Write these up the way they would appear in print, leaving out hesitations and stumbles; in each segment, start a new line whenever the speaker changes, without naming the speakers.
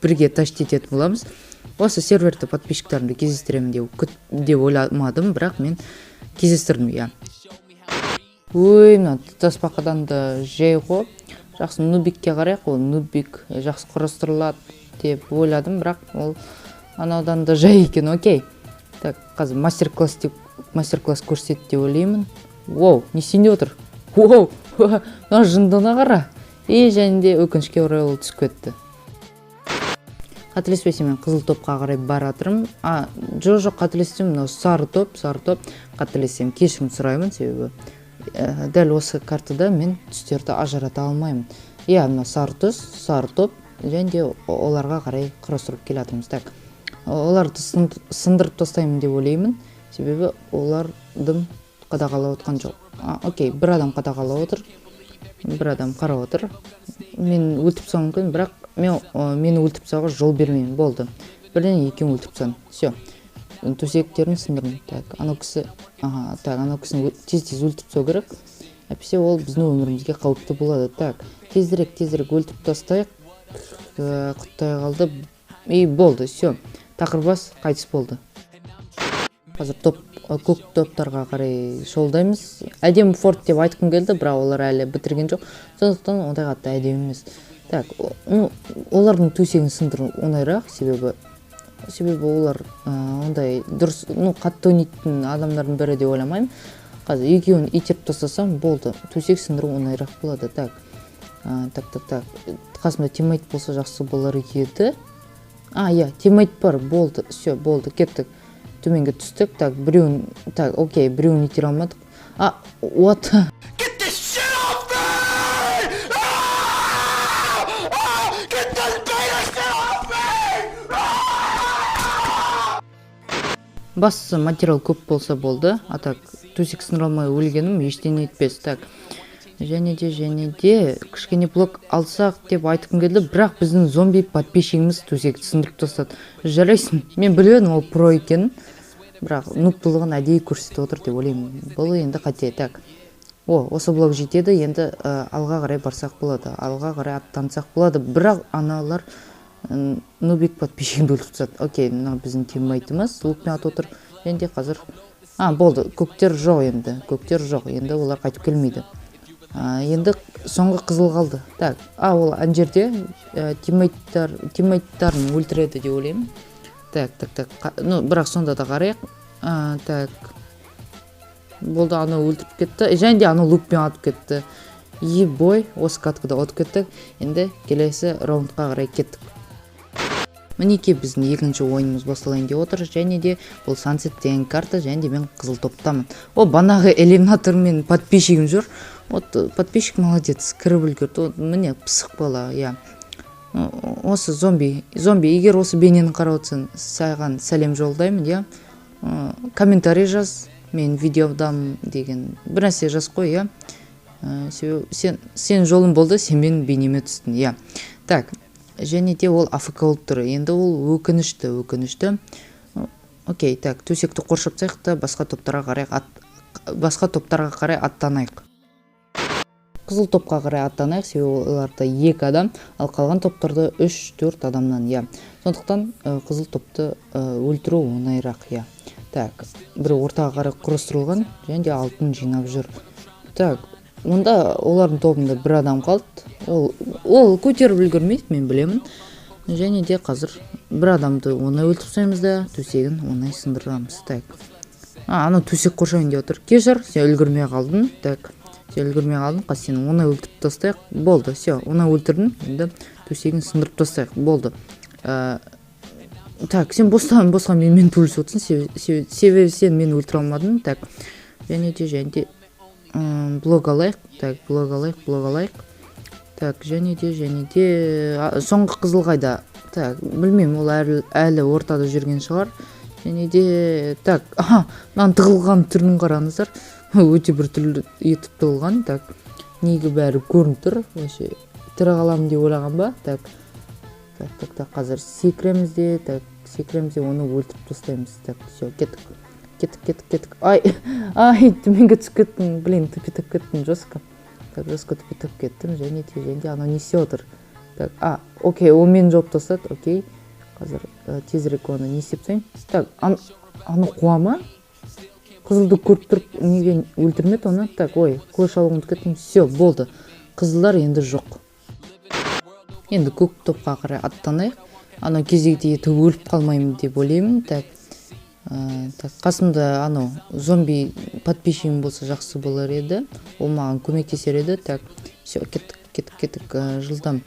бирге таштить этип буламыз. Осы серверде подписчиктарымды кездестиремин деп ойламадым, бирок мен кездестирдим, я. Ой, мына таспакадан да жей го. Жакшы нубикке карайык, ол нубик жакшы курастырылат деп ойладым, бирок ол анадан да жай экен, окей. Так, азыр мастер-класс көрсөтөт деп ойлоймун. Воу, не синип отур? Воу, мына жындына кара. Және де өкүнүчкө орой ол түшүп кетти. Кателеспесем мен кызыл топко карай баратырмын. Жок, кателестим, мына сары топ. Кателессем кечирим сураймын, себеби дәл осы картада мен түстөрдү ажырата алмаймын. Мына сары топ, және де оларга карай курастырып келатырмыз. Так, оларды сындырып тастаймын деп ойлоймун, себеби олардын кадағалап аткан жок. Окей, бир адам кадағалап отур, бир адам карап отур. Мен өлтүп салам мүмкүн, бирок мени өлтүп салууга жол бермейм. Болду. Бирден экин өлтүп салам. Всё. Төсектерин сындырдым. Так, анау кісini тез өлтүп салуу керек. Әпсе ол биздин өмүрүбүзгө калыптуу болот. Так, тезирээк өлтүп тастайык. Куттай калды. Болду, всё. Такырбас кайтыс болду. Азыр көк топторго карай шолдойбуз. Әдемі форт деп айткым келди, бирок олар әлі битирген жок. Сондуктан ондай катты әдемі эмес. Так, олардын төсегин сындыруу оңойраак, себеби олар ондай дурус, катты ойнойтун адамдардын бири деп ойламайм. Азыр экөөнү итирип тастасам болду. Төсек сындыруу оңойраак болот. Так. Касымда тиммейт болсо жакшы болор экен. Тиммейт бар, болду. Всё, болду, кеттик. Төменге түстүк. Так, окей, бирөөнү итире алмадык. What? Get this shit off me! Get this shit off me! Бассы материал көп болса болду. Так, төсек сындыра алмай өлгеним эчтене этпес. Так. Және де кішкене блок алсақ деп айткым келди, бирок биздин зомби подписчигimiz төсекти сындырып тастады. Жарайсың, мен билбедим ол про экенин, бирок нуптулугун адейи көрсөтүп отур деп ойлойм. Бул энди кате. Так. Осы блок жетеди, энди алга карай барсак болот. Алга карай аттансак болот, бирок аналар нубик подписчигимди өлтүрүп тастады. Окей, мына биздин тиммейтimiz лукмен атып отур. Энди азыр болду. Көктөр жок энди олар кайтып келмейди. Енді соңғы қызыл қалды. Так, ол ан жерде тиммейттарын өлтіреді деп ойлаймын. Так. Бірақ сонда да қарайық. Так. Болды, аны өлтіріп кетті. Және де аны лукпен атып кетті. Бой, осы каткада отып кеттік. Енді келесі раундқа қарай кеттік. Мінеке біздің екінші ойынымыз басталайын деп отыр. Және де бұл Sunset деген карта, және де мен қызыл топтамын. Банағы элиминатор мен подписчигим жүр. Подписчик молодец, кіріп үлгерді. Міне пысық бала, Осы зомби, егер осы бейнені қарап отсаң, саған сәлем жолдаймын, комментарий жаз, мен видеодамын деген бір нәрсе жаз қой, Сен жолың болды, сен менің бейнеме түстің, Так, және де ол АФК болып тұр. Енді ол өкінішті. Окей, так, төсекті қоршап тастайық та басқа топтарға қарай аттанайық. Қызыл топқа қарай аттанайық, себебі оларда 2 адам, ал қалған топтарда 3-4 адамнан, Сондықтан қызыл топты өлтіру оңайырақ, Так, бір ортаға қарай құрастырылған, және де алтын жинап жүр. Так, онда олардың тобында 1 адам қалды. Ол көтеріп үлгермейді, мен білемін. Және де қазір 1 адамды оңай өлтіріп тастаймыз да, төсегін оңай сындырамыз. Так. Ана төсек қоршайын деп отыр. Кешір, сен үлгермей қалдың. Так. Сен оңай өлтіріп тастайық. Болды, все, оңай өлтірдің. Енді төсегін сындырып тастайық. Болды. Так, сен босқа мен төлісіп отырсың, себебі сен мені өлтіре алмадың. Так. Және де блок алайық. Так, блок алайық. Так, және де соңғы қызыл қайда. Так, білмеймін, ол әлі ортада жүрген шығар. Және де, так, маған тығылған түрін қараңыздар. Өте бір түрлі етіп тығылған. Так, неге бәрі көрініп тұр. Тірі қаламын деп ойлаған ба? Так, қазір секіреміз де, оны өлтіріп тастаймыз. Так, все, кеттік. Ай, төменге түсіп кеттім. Блин, тупитіп кеттім жестко. Так, жестко тупитіп кеттім. Және де, анау несе отыр. Так, окей, ол мені жауып тастады. Окей, қазір тезірек оны не істеп тастайын. Так, аны қуама. Қызылды көріп тұрып неге өлтірмеді оны. Так, ой, клэш алуға ұмытып кеттім. Все, болды. Қызылдар енді жоқ. Енді көк топқа қарай аттанайық. Анау кезегде етіп өліп қалмаймын деп ойлаймын. Так, қасымда анау зомби подписчигім болса жақсы болар еді. Ол маған көмектесер еді. Так, все, кеттік, жылдам.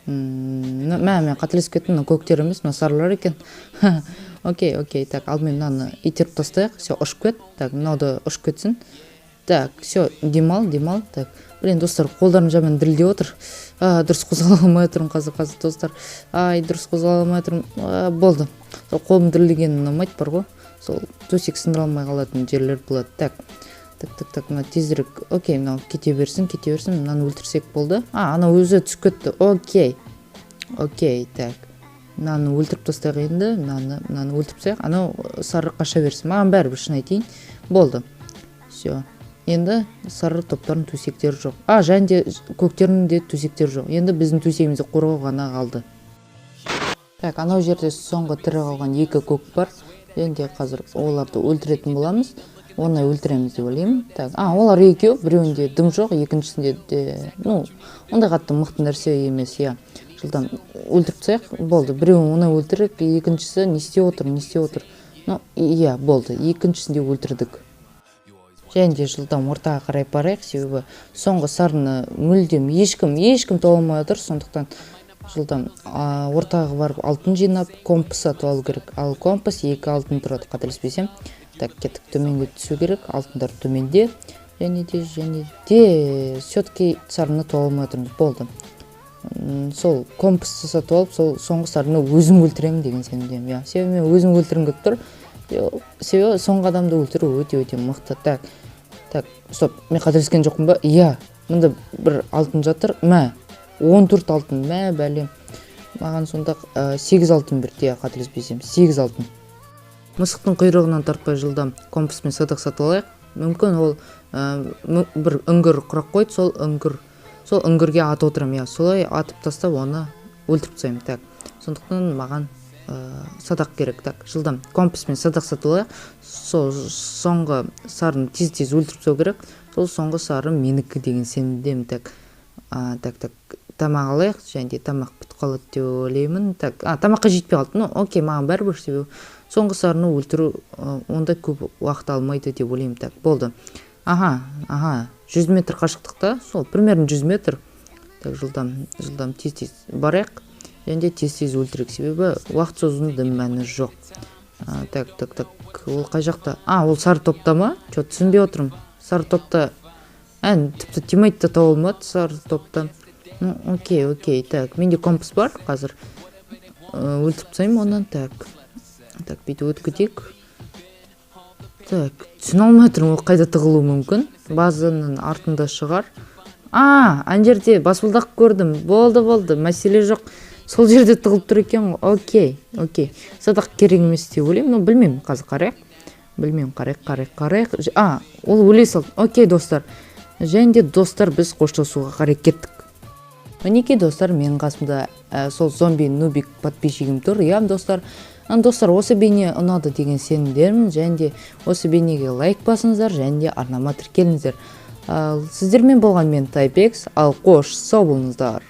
Мен қателесіп кеттім, көктер емес, сарылар екен. Окей, так, алдымен мынаны итеріп тастайық. Все, ұшып кет. Так, мынауды ұшып кетсін. Так, все, демал. Так, блин, достар, қолдарым жаман дірілдеп отыр. Дұрыс қозғала алмай отырмын қазір достар. Дұрыс қозғала алмай отырмын. Болды. Сол қолым дірілдегені ұнамайды бар ғой. Сол төсек сындыра алмай қалатын жерлер болады. Так, мына тезірек. Окей, мынау кете берсін. Мынаны өлтірсек болды. Анау өзі түсіп кетті. Окей, так. Мынаны өлтіріп тастайық енді. Мынаны өлтіріп тастайық. Анау сары қаша берсін. Маған бәрібір шын айтайын. Болды. Все. Енді сары топтардың төсектері жоқ. Және де көктерінің де төсектері жоқ. Енді біздің төсегімізді қорғау ғана қалды. Так, анау жерде соңғы тірі қалған екі көк бар. Енді қазір оларды өлтіретін боламыз. Оны өлтіреміз деп ойлаймын. Так, олар екеу, біреуінде дым жоқ, екіншісінде де, ондай қатты мықты нәрсе емес, жылдам өлтіріп тастайық. Болды, біреуін оны өлтіріп, екіншісі не істеп отыр. Болды, екіншісін де өлтірдік. Және де жылдам ортаға қарай барайық, себебі соңғы сарыны мүлдем ешкім таба алмай отыр, сондықтан жылдам ортаға барып алтын жинап, компас сатып алу керек. Ал компас 2 алтын тұрады, қателеспесем. Так, кеттік, төменге түсу керек, алтындар төменде. Және де все-таки сарыны таба алмай отырмыз. Болды. Сол компасты сатып алып, сол соңғы сарыны өзім өлтіремін деген сенімдемін. Себебі мен өзім өлтіргім келіп тұр. Себебі соңғы адамды өлтіру өте мықты. Так, стоп, мен қателескен жоқпын ба? Мында бір алтын жатыр. 14 алтын. Бәлем. Маған сонда 8 алтын берді, қателеспесем. 8 алтын. Мысықтың құйрығынан тартпай жылдам компаспен садақ сатып алайық. Мүмкін ол бір үңгір құрақ қойды, сол үңгірге атып отырамын. Солай атып тастап оны өлтіріп тастаймын. Так, сондықтан маған садақ керек. Так, жылдам компаспен садақ сатып алайық. Сол соңғы сарын тез өлтіріп тастау керек. Сол соңғы сары менікі деген сенімдемін. Так, тамақ алайық, және де тамақ бітіп қалады деп ойлаймын. Так, тамаққа жетпей қалды. Окей, маған бәрібір, себебі соңғы сарыны өлтіру онда көп уақыт алмайды деп ойлаймын. Так, болды. 100 метр қашықтықта, сол примерно 100 метр. Так, жылдам тез барайық. Және де тез өлтірек, себебі уақыт созудың мәні жоқ. Так, ол қай жақта? Ол сары топта ма? Түсінбей отырмын. Сары топта тіпті тимейтті таба алмады сары топта. Окей, так, менде компас бар, қазір өлтіріп тастаймын онан. Так, бүйтіп өтіп кетейік. Так, түсіне алмай тұрмын, ол қайда тығылуы мүмкін? Базаның артында шығар. Ана жерде баспалдақ көрдім. Болды, мәселе жоқ. Сол жерде тығылып тұр екен. Окей. Садақ керек емес деп ойлаймын, білмеймін, қазір қарайық. Білмеймін, қарайық. Ол өле салды. Окей, достар. Және де достар, біз қоштасуға қарай кеттік. Мінекей достар, менің қасымда сол зомби нубик подписчигім тұр. Достар, осы бейне ұнады деген сенімдермін. Және де осы бейнеге лайк басыңыздар, және де арнама тіркеліңіздер. Сіздермен болған мен Тайпекс, ал қош сау болыңыздар.